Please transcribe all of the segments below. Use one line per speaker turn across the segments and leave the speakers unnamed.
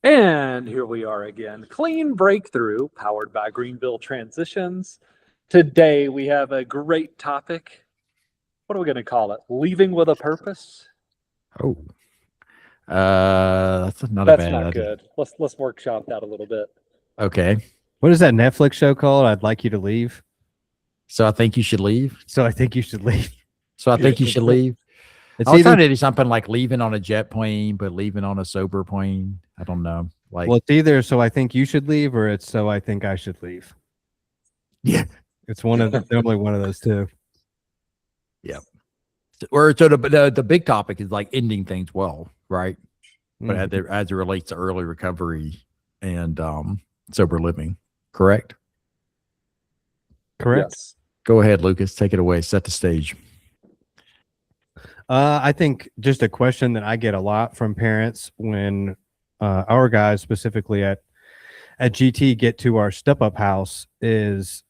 And here we are again. Clean breakthrough powered by Greenville Transitions. Today we have a great topic. What are we going to call it? Leaving with a purpose?
Oh, that's not a
That's
bad
not
idea.
good. Let's workshop that a little bit.
Okay.
What is that Netflix show called? I'd like you to leave.
So I think you should leave.
So I think you should leave.
So I think you should leave.
It's
I was
either
trying to do something like leaving on a jet plane, but leaving on a sober plane. I don't know. Like,
well, it's either so I think you should leave or it's so I think I should leave.
yeah.
It's normally one of those two.
Yeah. Or so the big topic is like ending things well, right? But as it relates to early recovery and sober living, correct?
Correct.
Yes.
Go ahead, Lucas. Take it away. Set the stage.
I think just a question that I get a lot from parents when our guys specifically at GT get to our step up house is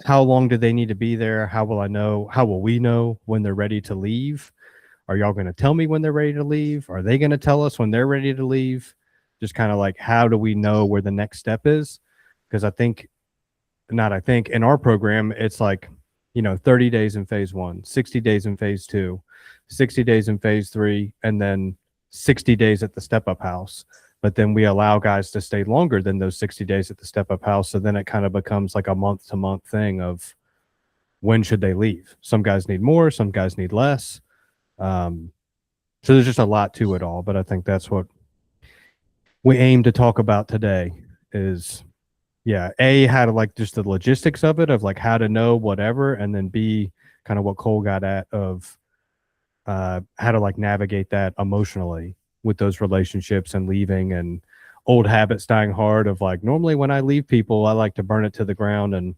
how long do they need to be there? How will we know when they're ready to leave? Are y'all going to tell me when they're ready to leave? Are they going to tell us when they're ready to leave? Just kind of like, how do we know where the next step is? Because in our program, it's like, 30 days in phase 1, 60 days in phase 2, 60 days in phase 3, and then 60 days at the step up house. But then we allow guys to stay longer than those 60 days at the step up house. So then it kind of becomes like a month to month thing of when should they leave? Some guys need more, some guys need less. So there's just a lot to it all, but I think that's what we aim to talk about today is, how to like just the logistics of it, of like how to know whatever, and then B, kind of what Cole got at of how to like navigate that emotionally with those relationships and leaving and old habits dying hard of like, normally when I leave people, I like to burn it to the ground and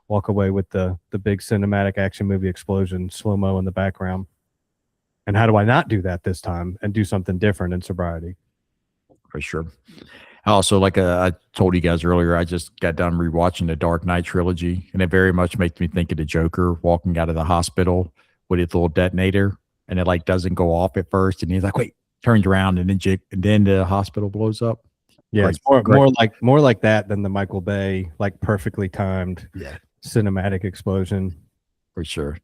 walk away with the big cinematic action movie explosion, slow-mo in the background. And how do I not do that this time and do something different in sobriety?
For sure. Also, like I told you guys earlier, I just got done rewatching the Dark Knight trilogy, and it very much makes me think of the Joker walking out of the hospital with his little detonator, and it like doesn't go off at first, and he's like, wait, turns around, and then the hospital blows up.
Yeah,
Great.
it's more like that than the Michael Bay like perfectly timed cinematic explosion.
For sure.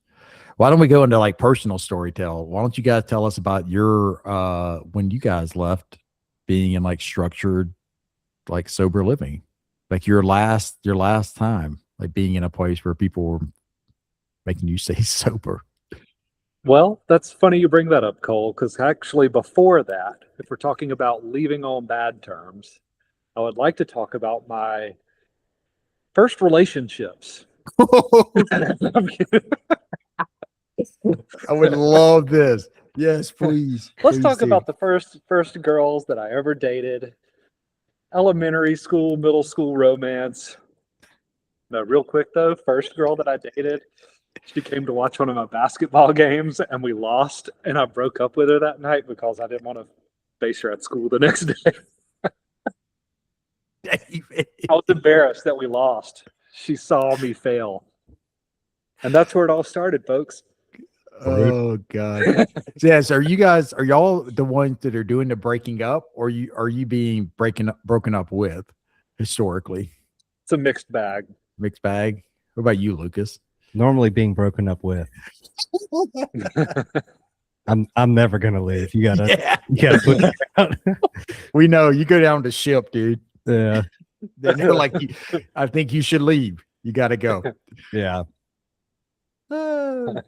Why don't we go into like personal storytelling? Why don't you guys tell us about your when you guys left being in like structured like sober living, like your last time, like being in a place where people were making you stay sober.
Well, that's funny you bring that up, Cole, because actually before that, if we're talking about leaving on bad terms, I would like to talk about my first relationships.
I would love this. Yes, please.
Let's talk about the first girls that I ever dated. Elementary school, middle school romance. No, real quick though, first girl that I dated, she came to watch one of my basketball games and we lost, and I broke up with her that night because I didn't want to face her at school the next day. I was embarrassed that we lost. She saw me fail. And that's where it all started, folks.
Oh God. Yes. Are y'all the ones that are doing the breaking up, or are you being broken up with historically?
It's a mixed bag.
Mixed bag. What about you, Lucas?
Normally being broken up with. I'm never gonna leave. You gotta put it out.
We know you go down to ship, dude.
Yeah.
They're like, I think you should leave. You gotta go.
Yeah. Well,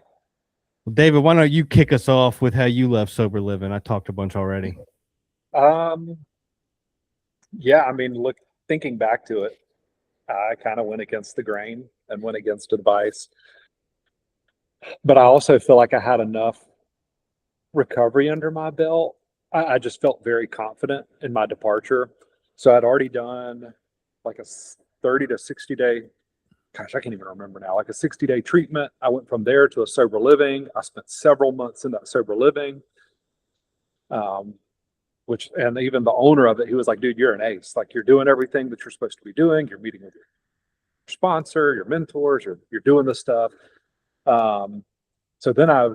David, why don't you kick us off with how you left sober living? I talked a bunch already.
Yeah, I mean, thinking back to it, I kind of went against the grain and went against advice. But I also feel like I had enough recovery under my belt. I just felt very confident in my departure. So I'd already done like a 30 to 60 day, gosh, I can't even remember now, like a 60-day treatment. I went from there to a sober living. I spent several months in that sober living. And even the owner of it, he was like, dude, you're an ace. Like, you're doing everything that you're supposed to be doing. You're meeting with your sponsor, your mentors, you're doing this stuff. So then I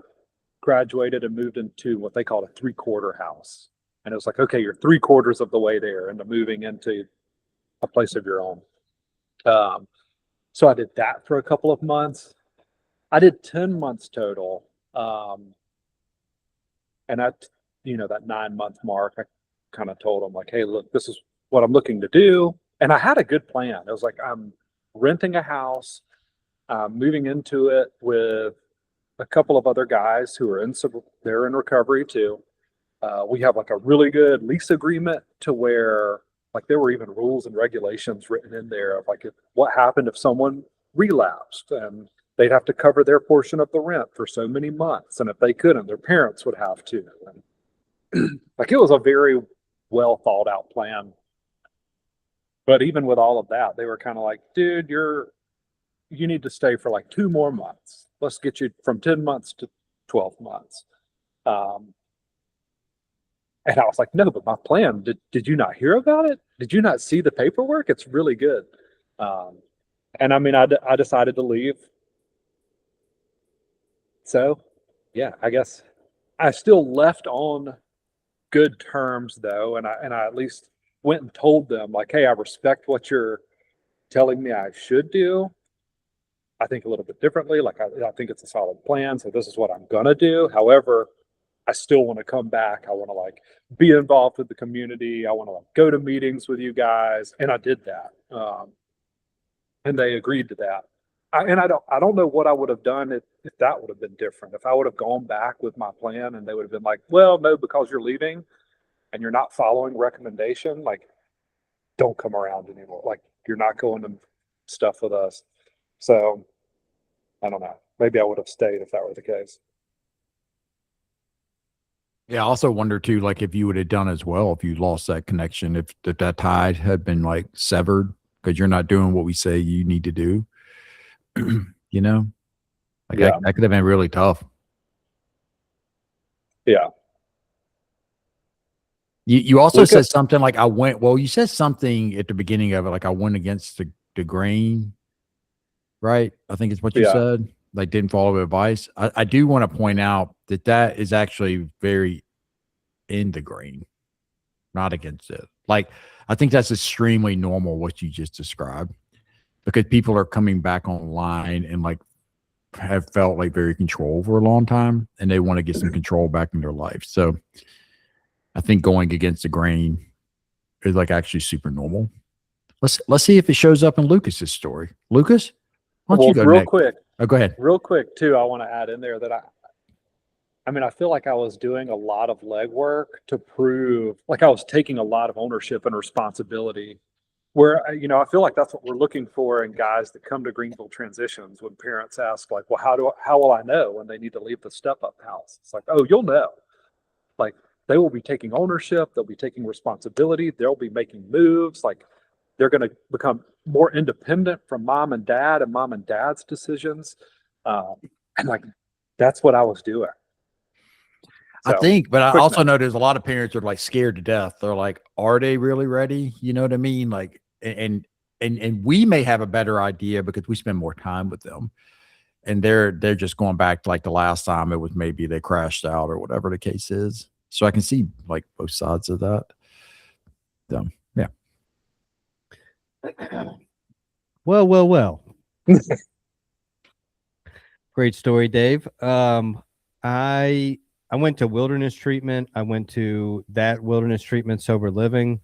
graduated and moved into what they called a 3-quarter house. And it was like, okay, you're 3/4 of the way there into moving into a place of your own. So I did that for a couple of months. I did 10 months total. And that 9-month mark, I kind of told them like, hey, look, this is what I'm looking to do. And I had a good plan. It was like, I'm renting a house, moving into it with a couple of other guys who are they're in recovery too. We have like a really good lease agreement to where like there were even rules and regulations written in there of like what happened if someone relapsed, and they'd have to cover their portion of the rent for so many months. And if they couldn't, their parents would have to. And like it was a very well thought out plan. But even with all of that, they were kind of like, dude, you need to stay for like 2 more months. Let's get you from 10 months to 12 months. And I was like, no, but my plan, did you not hear about it? Did you not see the paperwork? It's really good. And I mean, I decided to leave. So yeah, I guess I still left on good terms though. And I at least went and told them like, hey, I respect what you're telling me I should do. I think a little bit differently. Like, I think it's a solid plan. So this is what I'm going to do. However, I still want to come back. I want to like be involved with the community. I want to like go to meetings with you guys. And I did that. And they agreed to that. I don't know what I would have done if that would have been different. If I would have gone back with my plan and they would have been like, well, no, because you're leaving and you're not following recommendation, like don't come around anymore. Like you're not going to stuff with us. So I don't know. Maybe I would have stayed if that were the case.
Yeah, I also wonder too, like if you would have done as well, if you lost that connection, if that tide had been like severed because you're not doing what we say you need to do, you know, like
Yeah.
that could have been really tough.
Yeah.
You also
Look
said
at-
something like you said something at the beginning of it, like I went against the grain, right? I think it's what you
Yeah.
said, like didn't follow advice. I do want to point out that is actually very in the grain, not against it. Like, I think that's extremely normal what you just described, because people are coming back online and like have felt like very controlled for a long time and they want to get some control back in their life. So I think going against the grain is like actually super normal. Let's see if it shows up in Lucas's story. Lucas, why don't you go
real
next?
quick,
Oh, go ahead.
real quick too. I want to add in there that I mean, I feel like I was doing a lot of legwork to prove like I was taking a lot of ownership and responsibility where, I feel like that's what we're looking for in guys that come to Greenville transitions. When parents ask like, well, how will I know when they need to leave the step up house? It's like, oh, you'll know. Like they will be taking ownership. They'll be taking responsibility. They'll be making moves. Like they're going to become more independent from mom and dad and mom and dad's decisions. And like, that's what I was doing.
I
So,
think, but I
quick
also
note.
know there's a lot of parents are like scared to death. They're like, are they really ready? You know what I mean? Like, and we may have a better idea because we spend more time with them, and they're just going back to like the last time it was maybe they crashed out or whatever the case is. So I can see like both sides of that. So yeah.
Well. Great story, Dave. I went to wilderness treatment. I went to that wilderness treatment, sober living.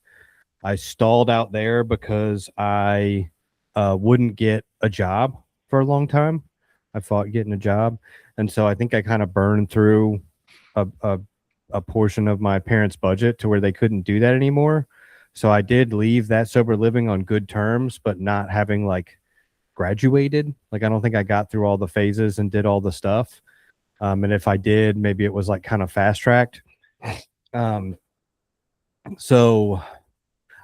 I stalled out there because I wouldn't get a job for a long time. I fought getting a job. And so I think I kind of burned through a portion of my parents' budget to where they couldn't do that anymore. So I did leave that sober living on good terms, but not having like graduated. Like, I don't think I got through all the phases and did all the stuff. And if I did, maybe it was like kind of fast tracked. So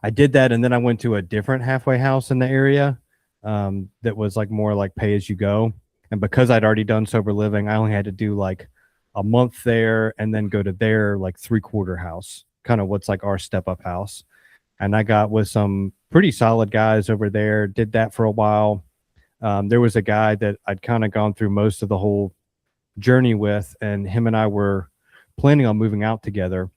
I did that. And then I went to a different halfway house in the area that was like more like pay as you go. And because I'd already done sober living, I only had to do like a month there and then go to their like 3/4 house, kind of what's like our step up house. And I got with some pretty solid guys over there, did that for a while. There was a guy that I'd kind of gone through most of the whole journey with, and him and I were planning on moving out together.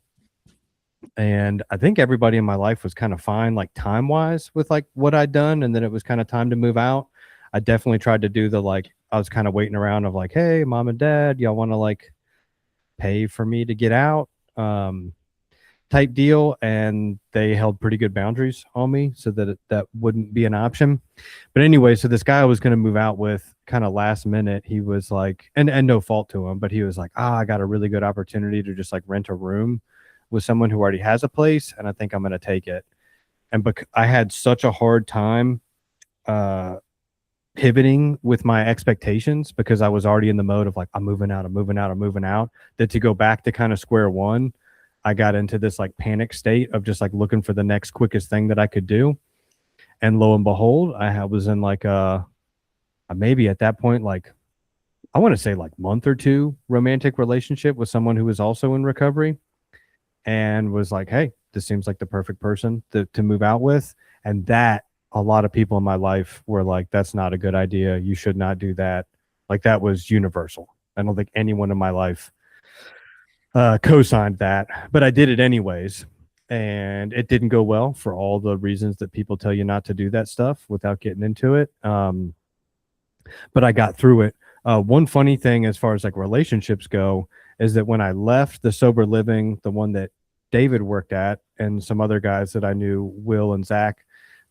And I think everybody in my life was kind of fine, like time wise, with like what I'd done. And then it was kind of time to move out. I definitely tried to do the like, I was kind of waiting around of like, hey, mom and dad, y'all want to like pay for me to get out type deal. And they held pretty good boundaries on me so that that wouldn't be an option. But anyway, so this guy I was going to move out with kind of last minute, he was like, and no fault to him, but he was like, I got a really good opportunity to just like rent a room with someone who already has a place, and I think I'm going to take it. And I had such a hard time pivoting with my expectations because I was already in the mode of like, I'm moving out, that to go back to kind of square one, I got into this like panic state of just like looking for the next quickest thing that I could do. And lo and behold, I was in like maybe at that point, like I want to say like month or two romantic relationship with someone who was also in recovery, and was like, hey, this seems like the perfect person to move out with. And that a lot of people in my life were like, that's not a good idea. You should not do that. Like that was universal. I don't think anyone in my life co-signed that, but I did it anyways. And it didn't go well for all the reasons that people tell you not to do that stuff without getting into it. But I got through it. One funny thing as far as like relationships go is that when I left the sober living, the one that David worked at, and some other guys that I knew, Will and Zach,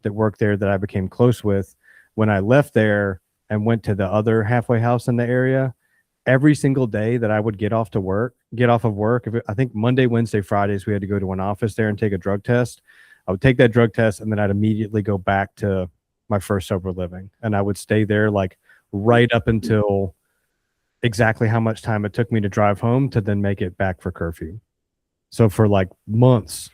that worked there that I became close with, when I left there and went to the other halfway house in the area, every single day that I would get off of work, I think Monday, Wednesday, Fridays, we had to go to an office there and take a drug test. I would take that drug test and then I'd immediately go back to my first sober living. And I would stay there like right up until exactly how much time it took me to drive home to then make it back for curfew. So for like months,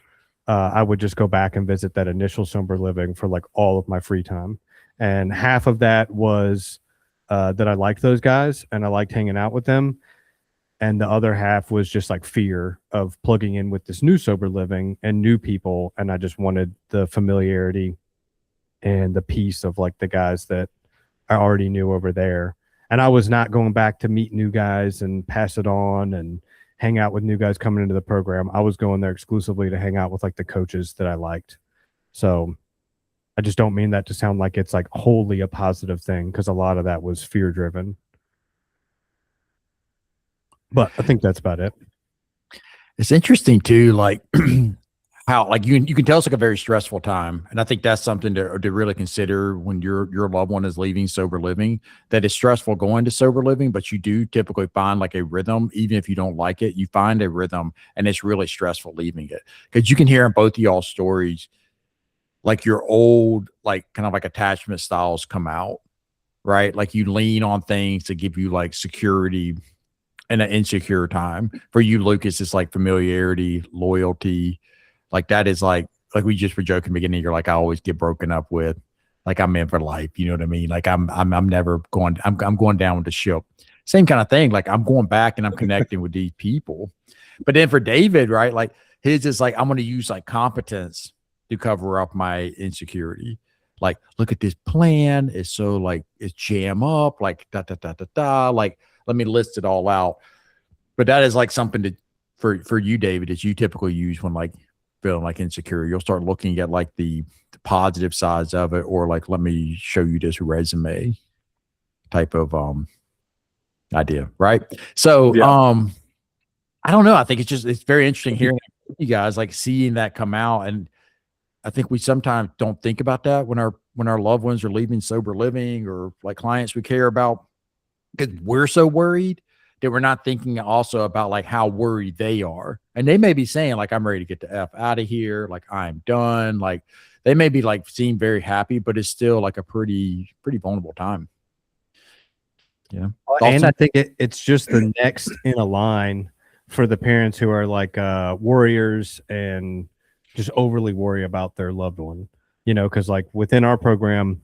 I would just go back and visit that initial sober living for like all of my free time. And half of that was that I liked those guys and I liked hanging out with them. And the other half was just like fear of plugging in with this new sober living and new people. And I just wanted the familiarity and the peace of like the guys that I already knew over there. And I was not going back to meet new guys and pass it on and hang out with new guys coming into the program. I was going there exclusively to hang out with like the coaches that I liked. So I just don't mean that to sound like it's like wholly a positive thing, because a lot of that was fear driven. But I think that's about it.
It's interesting too, like how like you can tell it's like a very stressful time, and I think that's something to really consider when your loved one is leaving sober living. That it's stressful going to sober living, but you do typically find like a rhythm, even if you don't like it. You find a rhythm, and it's really stressful leaving it, because you can hear in both of y'all's stories, like your old like kind of like attachment styles come out, right? Like you lean on things to give you like security in an insecure time. For you, Lucas, it's like familiarity, loyalty. Like that is like we just were joking in the beginning. You're like, I always get broken up with. Like I'm in for life. You know what I mean? Like I'm never going. I'm going down with the ship. Same kind of thing. Like I'm going back and I'm connecting with these people. But then for David, right? Like his is like I'm going to use like competence to cover up my insecurity. Like look at this plan. It's so like it's jam up. Like da da da da da. Like let me list it all out. But that is like something to for you, David, is you typically use when like feeling like insecure. You'll start looking at like the positive sides of it, or like let me show you this resume type of idea, right? So yeah. I don't know. I think it's very interesting hearing you guys like seeing that come out, and I think we sometimes don't think about that when our loved ones are leaving sober living, or like clients we care about, because we're so worried that we're not thinking also about like how worried they are. And they may be saying like, I'm ready to get the F out of here. Like I'm done. Like they may be like seem very happy, but it's still like a pretty vulnerable time. Yeah.
And I think it's just the next in a line for the parents who are like warriors and just overly worry about their loved one, you know, because like within our program,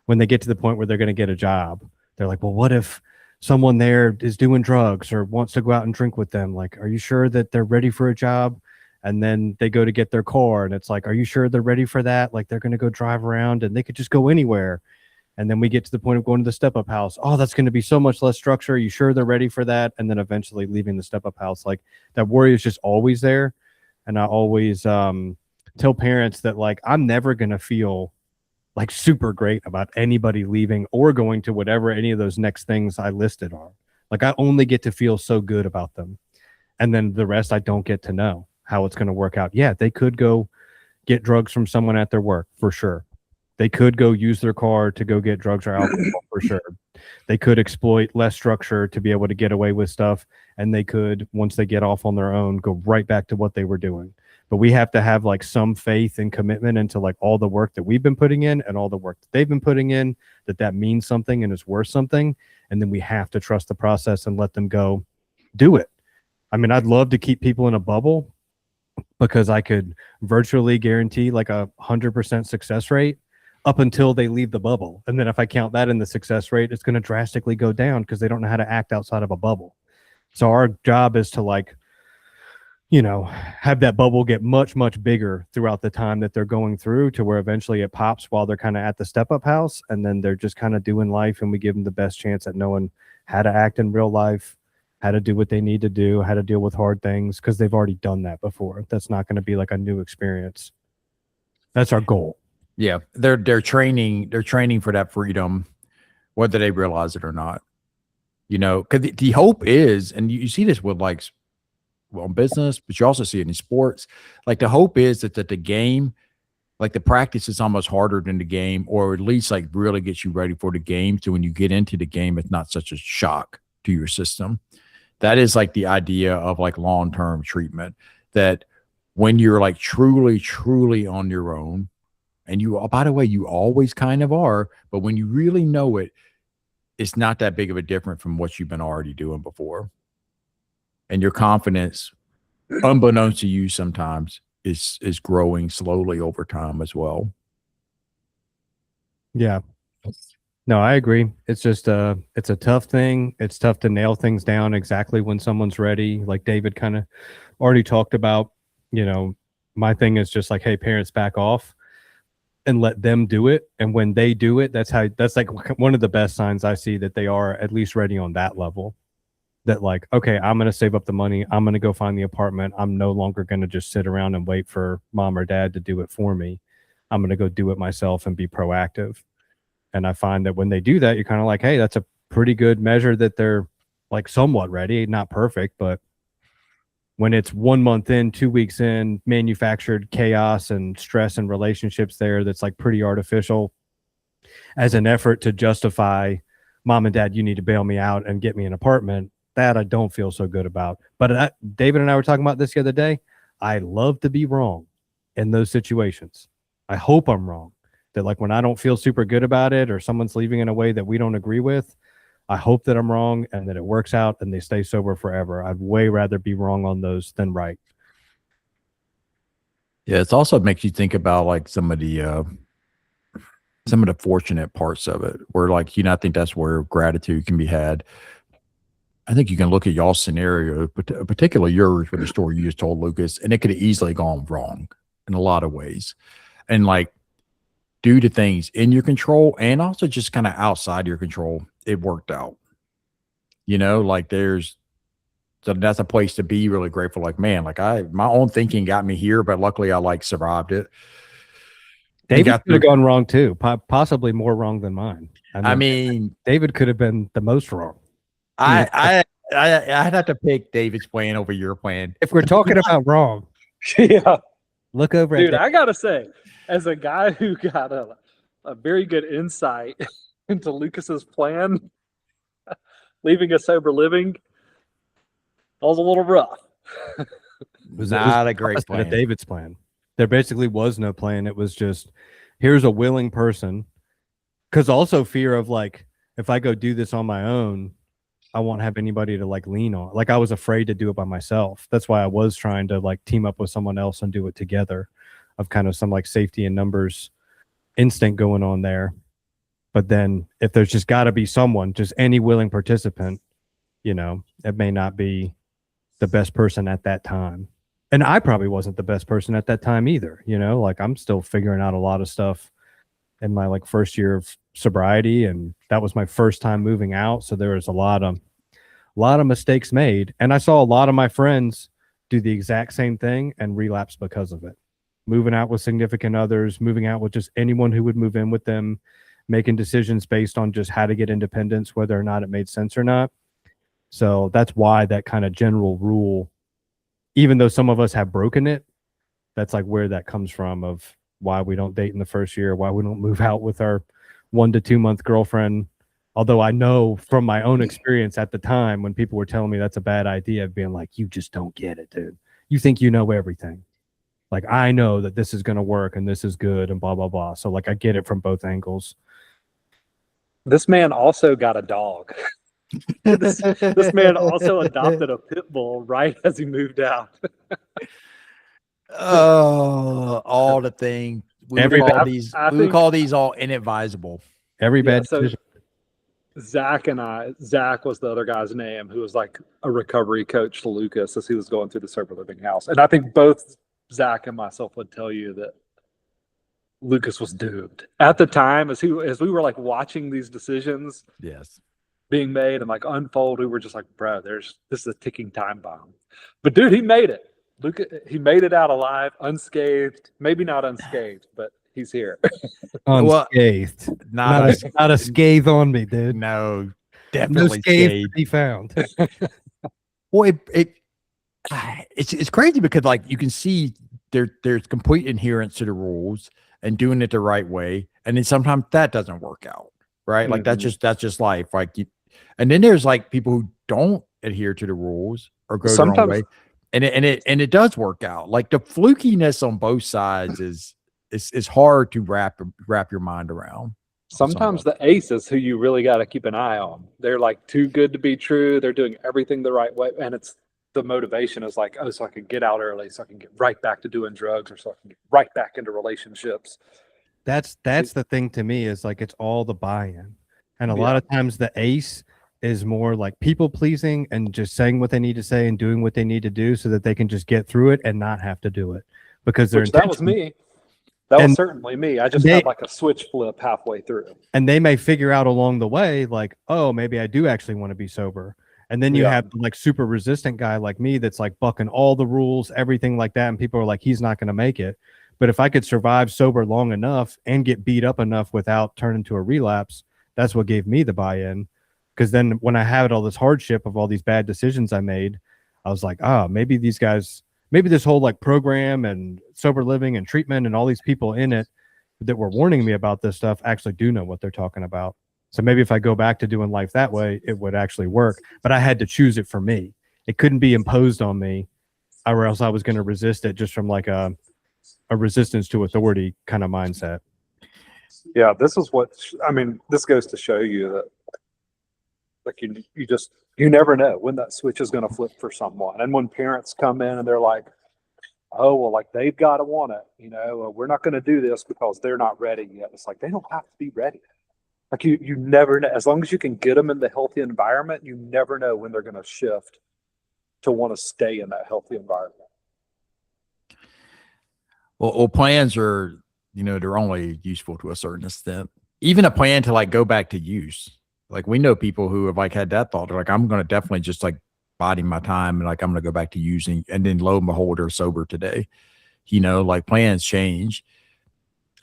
when they get to the point where they're going to get a job, they're like, well, what if someone there is doing drugs or wants to go out and drink with them? Like, are you sure that they're ready for a job? And then they go to get their car and it's like, are you sure they're ready for that? Like they're going to go drive around and they could just go anywhere. And then we get to the point of going to the step-up house. Oh, that's going to be so much less structure. Are you sure they're ready for that? And then eventually leaving the step-up house. Like that worry is just always there. And I always tell parents that like I'm never gonna feel like super great about anybody leaving or going to whatever any of those next things I listed are. Like I only get to feel so good about them. And then the rest I don't get to know how it's going to work out. Yeah, they could go get drugs from someone at their work for sure. They could go use their car to go get drugs or alcohol for sure. They could exploit less structure to be able to get away with stuff. And they could, once they get off on their own, go right back to what they were doing. But we have to have like some faith and commitment into like all the work that we've been putting in and all the work that they've been putting in, that means something and is worth something. And then we have to trust the process and let them go do it. I mean, I'd love to keep people in a bubble because I could virtually guarantee like 100% success rate up until they leave the bubble. And then if I count that in the success rate, it's going to drastically go down because they don't know how to act outside of a bubble. So our job is to like, you know, have that bubble get much, much bigger throughout the time that they're going through to where eventually it pops while they're kind of at the step-up house. And then they're just kind of doing life and we give them the best chance at knowing how to act in real life, how to do what they need to do, how to deal with hard things, because they've already done that before. That's not going to be like a new experience. That's our goal.
Yeah, they're training for that freedom, whether they realize it or not. You know, because the hope is, and you see this with like well business, but you also see it in sports. Like the hope is that the game, like the practice is almost harder than the game, or at least like really gets you ready for the game. So when you get into the game, it's not such a shock to your system. That is like the idea of like long-term treatment, that when you're like truly, truly on your own, and you, by the way, you always kind of are, but when you really know it, it's not that big of a difference from what you've been already doing before. And your confidence, unbeknownst to you sometimes, is growing slowly over time as well.
Yeah. No, I agree. It's just it's a tough thing. It's tough to nail things down exactly when someone's ready. Like David kind of already talked about, you know, my thing is just like, hey, parents, back off and let them do it. And when they do it, that's like one of the best signs I see that they are at least ready on that level. That like, okay, I'm going to save up the money. I'm going to go find the apartment. I'm no longer going to just sit around and wait for mom or dad to do it for me. I'm going to go do it myself and be proactive. And I find that when they do that, you're kind of like, hey, that's a pretty good measure that they're like somewhat ready, not perfect, but when it's 1 month in, 2 weeks in, manufactured chaos and stress and relationships there, that's like pretty artificial as an effort to justify mom and dad, you need to bail me out and get me an apartment. That I don't feel so good about. But David and I were talking about this the other day. I love to be wrong in those situations. I hope I'm wrong. That like when I don't feel super good about it or someone's leaving in a way that we don't agree with, I hope that I'm wrong and that it works out and they stay sober forever. I'd way rather be wrong on those than right.
Yeah, it also makes you think about like some of the fortunate parts of it, where like, you know, I think that's where gratitude can be had. I think you can look at y'all's scenario, particularly yours with the story you just told, Lucas, and it could have easily gone wrong in a lot of ways. And like, due to things in your control and also just kind of outside your control, it worked out. You know, like so that's a place to be really grateful. Like, man, like my own thinking got me here, but luckily I like survived it.
David could have gone wrong too, possibly more wrong than mine.
I mean,
David could have been the most wrong.
I'd have to pick David's plan over your plan.
If we're talking about wrong,
Yeah.
look over
Dude,
at
I gotta say, as a guy who got a very good insight into Lucas's plan, leaving a sober living, that was a little rough.
It was not a great plan.
David's plan. There basically was no plan. It was just, here's a willing person. Because also fear of like, if I go do this on my own, I won't have anybody to like lean on. Like I was afraid to do it by myself. That's why I was trying to like team up with someone else and do it together, of kind of some like safety and numbers instinct going on there. But then if there's just got to be someone, just any willing participant, you know, it may not be the best person at that time. And I probably wasn't the best person at that time either. You know, like I'm still figuring out a lot of stuff in my like first year of sobriety. And that was my first time moving out. So there was a lot of mistakes made. And I saw a lot of my friends do the exact same thing and relapse because of it. Moving out with significant others, moving out with just anyone who would move in with them, making decisions based on just how to get independence, whether or not it made sense or not. So that's why that kind of general rule, even though some of us have broken it, that's like where that comes from, of why we don't date in the first year, why we don't move out with our 1 to 2 month girlfriend. Although I know from my own experience at the time when people were telling me that's a bad idea, being like, you just don't get it, dude. You think you know everything. Like, I know that this is going to work and this is good and blah, blah, blah. So like, I get it from both angles.
This man also got a dog. This man also adopted a pit bull right as he moved out.
Oh, all the things. We
Every
would call
bad-
these.
I
We would
think-
call these all inadvisable.
Every
Yeah,
bad
so
decision.
Zach was the other guy's name, who was like a recovery coach to Lucas as he was going through the sober living house. And I think both Zach and myself would tell you that Lucas was doomed at the time as we were like watching these decisions
Yes.
being made and like unfold. We were just like, bro, this is a ticking time bomb. But dude, he made it. He made it out alive, unscathed. Maybe not unscathed, but he's here.
Unscathed.
Not a,
Not a scathe on me, dude.
no,
No
definitely
scathe
scathed.
to be found.
Well, it's crazy because like you can see there's complete adherence to the rules and doing it the right way, and then sometimes that doesn't work out, right? Like that's just life. Like and then there's like people who don't adhere to the rules or go their own
Sometimes-
way, and it does work out. Like the flukiness on both sides is hard to wrap your mind around.
Sometimes the ace is who you really got to keep an eye on. They're like too good to be true. They're doing everything the right way. And it's the motivation is like, oh, so I can get out early, so I can get right back to doing drugs, or so I can get right back into relationships.
That's the thing to me, is like, it's all the buy-in. And a
Yeah.
lot of times the ace is more like people pleasing and just saying what they need to say and doing what they need to do so that they can just get through it and not have to do it. Because their
Which that was
intention-
me. That was
And
certainly me. I just
they-
had like a switch flip halfway through.
and they may figure out along the way, like, oh, maybe I do actually want to be sober. And then you
Yeah.
have like super resistant guy like me that's like bucking all the rules, everything like that. And people are like, he's not going to make it. But if I could survive sober long enough and get beat up enough without turning to a relapse, that's what gave me the buy-in. Because then when I had all this hardship of all these bad decisions I made, I was like, maybe these guys, maybe this whole like program and sober living and treatment and all these people in it that were warning me about this stuff actually do know what they're talking about. So maybe if I go back to doing life that way, it would actually work. But I had to choose it for me. It couldn't be imposed on me, or else I was going to resist it just from like a resistance to authority kind of mindset.
Yeah, this is what I mean. This goes to show you that, like, you never know when that switch is going to flip for someone. And when parents come in and they're like, "Oh, well, like they've got to want it," we're not going to do this because they're not ready yet. It's like they don't have to be ready. Like you never know. As long as you can get them in the healthy environment, you never know when they're going to shift to want to stay in that healthy environment.
Well, plans are, they're only useful to a certain extent. Even a plan to like go back to use. Like we know people who have like had that thought. They're like, I'm going to definitely just like biding my time and like I'm going to go back to using. And then lo and behold, they're sober today. Like plans change.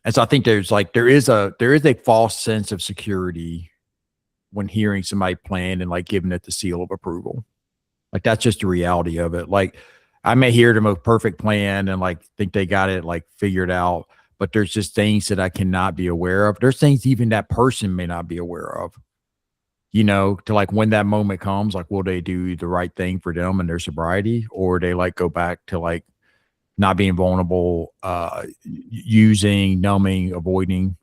And so I think there is a false sense of security when hearing somebody plan and like giving it the seal of approval. Like that's just the reality of it. Like I may hear the most perfect plan and like think they got it like figured out, but there's just things that I cannot be aware of. There's things even that person may not be aware of, to like when that moment comes, like will they do the right thing for them and their sobriety, or they like go back to like not being vulnerable, using, numbing, avoiding.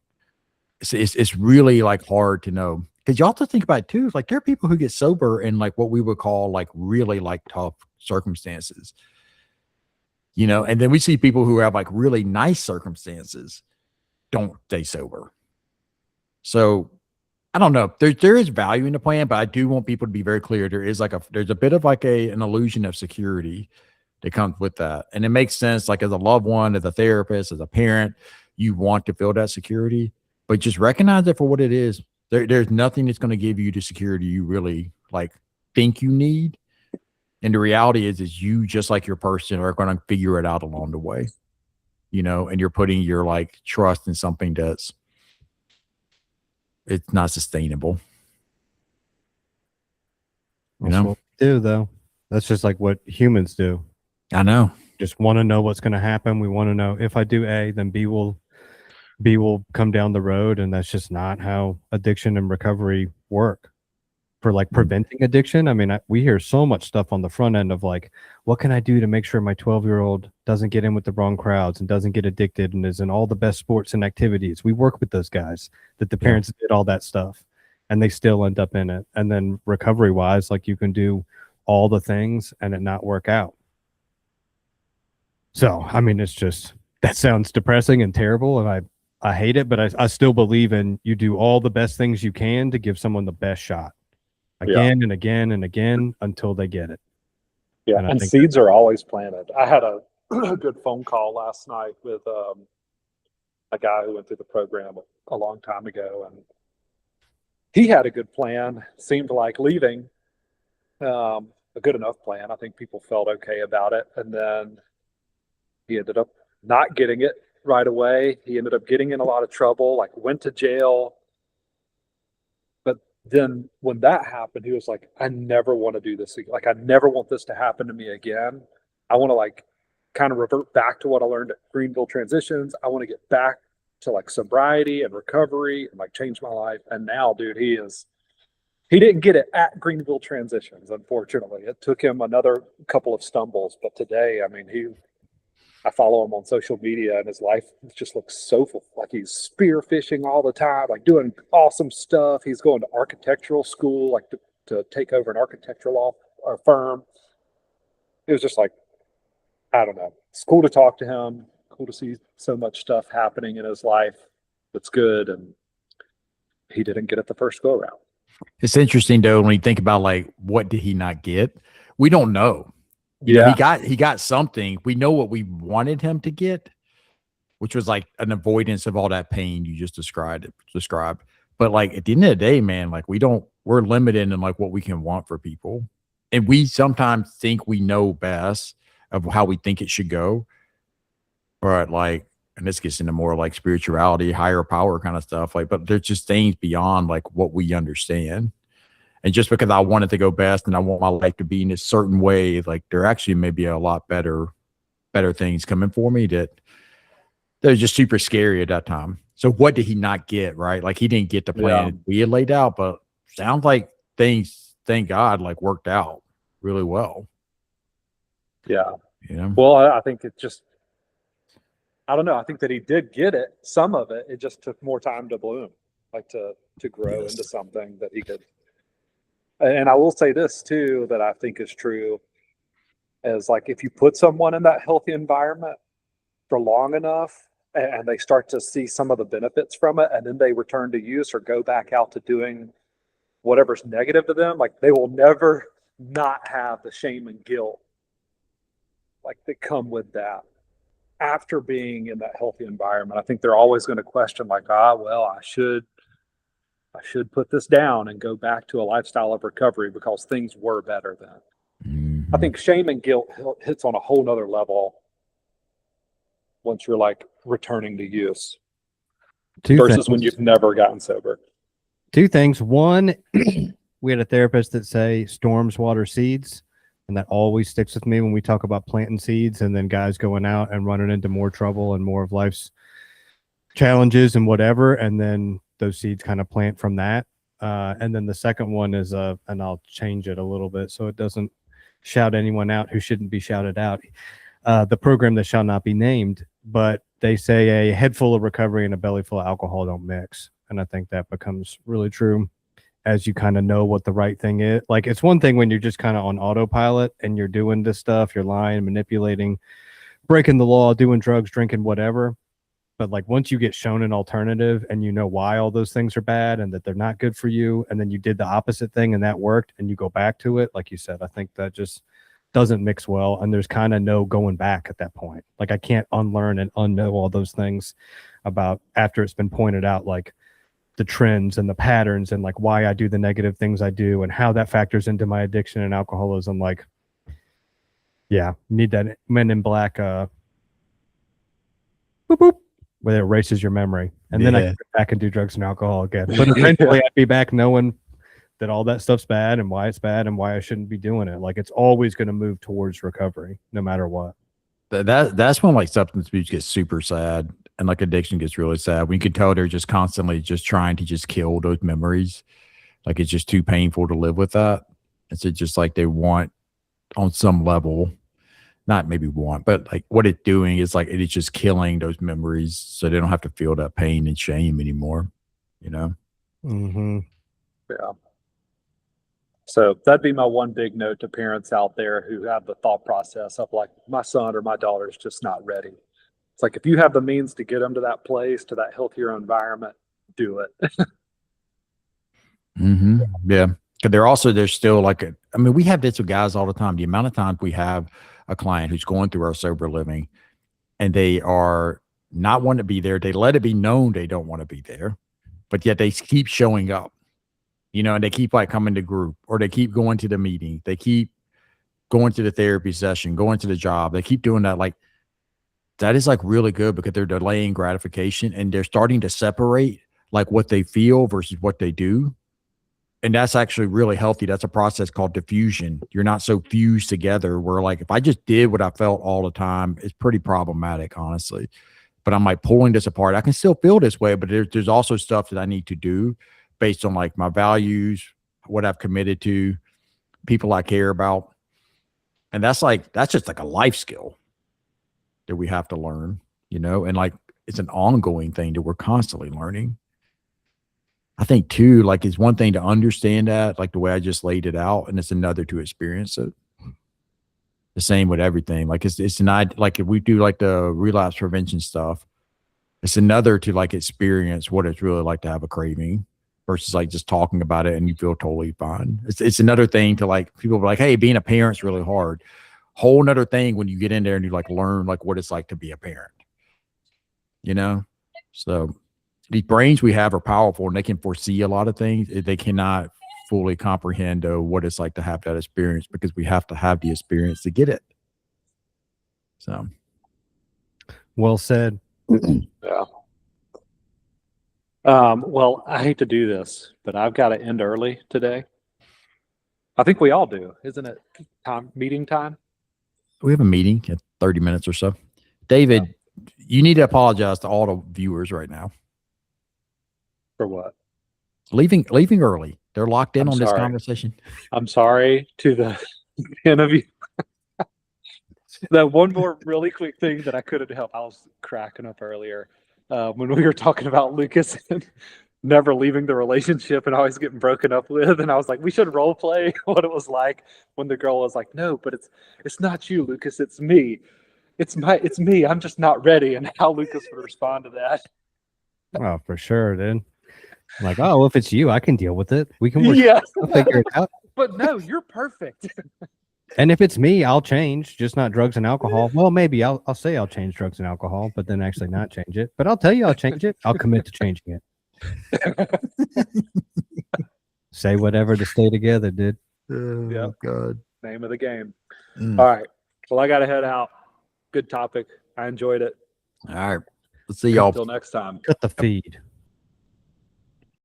It's really like hard to know. Because you also think about it too, like there are people who get sober in like what we would call like really like tough circumstances, and then we see people who have like really nice circumstances don't stay sober. So I don't know. There is value in the plan, but I do want people to be very clear. There's a bit of like an illusion of security that comes with that. And it makes sense, like as a loved one, as a therapist, as a parent, you want to feel that security, but just recognize it for what it is. There's nothing that's going to give you the security you really like think you need. And the reality is you, just like your person, are going to figure it out along the way, you know, and you're putting your like trust in something it's not sustainable. You
That's
know,
what we do, though. That's just like what humans do.
I know.
Just want to know what's going to happen. We want to know if I do A, then B will come down the road, and that's just not how addiction and recovery work. For like preventing addiction, I mean, we hear so much stuff on the front end of like, what can I do to make sure my 12-year-old doesn't get in with the wrong crowds and doesn't get addicted and is in all the best sports and activities. We work with those guys that the parents did all that stuff and they still end up in it. And then recovery wise, like you can do all the things and it not work out. So, I mean, it's just, that sounds depressing and terrible. And I hate it, but I still believe in you do all the best things you can to give someone the best shot again and again and again until they get it.
Yeah. And seeds are always planted. I had a good phone call last night with a guy who went through the program a long time ago, and he had a good plan, seemed like leaving, a good enough plan. I think people felt okay about it. And then he ended up not getting it right away. He ended up getting in a lot of trouble, like went to jail. But then when that happened, he was like, I never want to do this again. Like, I never want this to happen to me again. I want to like kind of revert back to what I learned at Greenville Transitions. I want to get back to like sobriety and recovery and like change my life. And now, dude, he didn't get it at Greenville Transitions, unfortunately. It took him another couple of stumbles. But today, I mean, I follow him on social media, and his life just looks so like he's spear fishing all the time, like doing awesome stuff. He's going to architectural school, like to take over an architectural firm. It was just like, I don't know. It's cool to talk to him. Cool to see so much stuff happening in his life that's good, and he didn't get it the first go around.
It's interesting though when you think about like what did he not get? We don't know. You know, he got something. We know what we wanted him to get, which was like an avoidance of all that pain you just described. But like at the end of the day, man, like we're limited in like what we can want for people. And we sometimes think we know best of how we think it should go. But like, and this gets into more like spirituality, higher power kind of stuff. Like, but there's just things beyond like what we understand. And just because I want it to go best and I want my life to be in a certain way, like there actually may be a lot better things coming for me that they're just super scary at that time. So what did he not get, right? Like he didn't get the plan we had laid out, but sounds like things, thank God, like worked out really well.
Yeah.
You know?
Well, I think it just, I don't know. I think that he did get it, some of it. It just took more time to bloom, like to grow into something that he could. And I will say this too, that I think is true, is like if you put someone in that healthy environment for long enough and they start to see some of the benefits from it, and then they return to use or go back out to doing whatever's negative to them, like they will never not have the shame and guilt like that come with that. After being in that healthy environment, I think they're always going to question like, well, I should put this down and go back to a lifestyle of recovery because things were better then. I think shame and guilt hits on a whole nother level once you're like returning to use versus when you've never gotten sober.
Two things. One, we had a therapist that say storms water seeds, and that always sticks with me when we talk about planting seeds and then guys going out and running into more trouble and more of life's challenges and whatever, and then those seeds kind of plant from that. And then the second one is and I'll change it a little bit so it doesn't shout anyone out who shouldn't be shouted out. The program that shall not be named, but they say a head full of recovery and a belly full of alcohol don't mix. And I think that becomes really true as you kind of know what the right thing is. Like it's one thing when you're just kind of on autopilot and you're doing this stuff, you're lying, manipulating, breaking the law, doing drugs, drinking, whatever. But like once you get shown an alternative and you know why all those things are bad and that they're not good for you, and then you did the opposite thing and that worked and you go back to it, like you said, I think that just doesn't mix well. And there's kind of no going back at that point. Like I can't unlearn and unknow all those things about after it's been pointed out, like the trends and the patterns and like why I do the negative things I do and how that factors into my addiction and alcoholism. Like Yeah, you need that Men in Black boop, boop, where it erases your memory. And then I
Yeah.
can go back and do drugs and alcohol again. But eventually I'd be back knowing that all that stuff's bad and why it's bad and why I shouldn't be doing it. Like, it's always going to move towards recovery no matter what.
That's when like substance abuse gets super sad and like addiction gets really sad. When you can tell they're just constantly just trying to just kill those memories. Like it's just too painful to live with that. It's just like they want on some level, not maybe want, but like what it's doing is like it is just killing those memories so they don't have to feel that pain and shame anymore, you know?
Mm-hmm.
Yeah. So that'd be my one big note to parents out there who have the thought process of like, my son or my daughter is just not ready. It's like, if you have the means to get them to that place, to that healthier environment, do it.
Yeah. Because there's still like I mean, we have this with guys all the time. The amount of times we have a client who's going through our sober living and they are not wanting to be there. They let it be known they don't want to be there, but yet they keep showing up, you know, and they keep like coming to group or they keep going to the meeting. They keep going to the therapy session, going to the job. They keep doing that. Like that is like really good because they're delaying gratification and they're starting to separate like what they feel versus what they do. And that's actually really healthy. That's a process called diffusion. You're not so fused together where like, if I just did what I felt all the time, it's pretty problematic, honestly. But I'm like pulling this apart. I can still feel this way, but there's also stuff that I need to do based on like my values, what I've committed to, people I care about. And that's just like a life skill that we have to learn, you know, and like, it's an ongoing thing that we're constantly learning. I think too, like it's one thing to understand that, like the way I just laid it out, and it's another to experience it. The same with everything. Like it's not like if we do like the relapse prevention stuff, it's another to like experience what it's really like to have a craving versus like just talking about it and you feel totally fine. It's another thing to like people are like, hey, being a parent's really hard. Whole another thing when you get in there and you like learn like what it's like to be a parent. You know? So these brains we have are powerful and they can foresee a lot of things. They cannot fully comprehend what it's like to have that experience because we have to have the experience to get it. So,
Well said.
Yeah. Well, I hate to do this, but I've got to end early today. I think we all do, isn't it? Meeting time.
we have a meeting in 30 minutes or so. David, you need to apologize to all the viewers right now.
For what?
Leaving early. They're locked in
I'm
on this
sorry.
conversation.
I'm sorry to the 10 of you. That one more really quick thing that I couldn't help. I was cracking up earlier when we were talking about Lucas and never leaving the relationship and always getting broken up with. And I was like, we should role play what it was like when the girl was like, no, but it's not you, Lucas. It's me. It's me. I'm just not ready. And how Lucas would respond to that.
Oh, for sure, dude. Like, oh, if it's you, I can deal with it. We can work.
Yeah.
I'll figure it out.
But no, you're perfect.
And if it's me, I'll change, just not drugs and alcohol. Well, maybe I'll say I'll change drugs and alcohol, but then actually not change it. But I'll tell you I'll change it. I'll commit to changing it. Say whatever to stay together, dude.
Oh,
Yep.
God.
Name of the game.
Mm.
All right. Well, I got to head out. Good topic. I enjoyed it.
All right. Let's see y'all.
Until next time.
Cut the feed.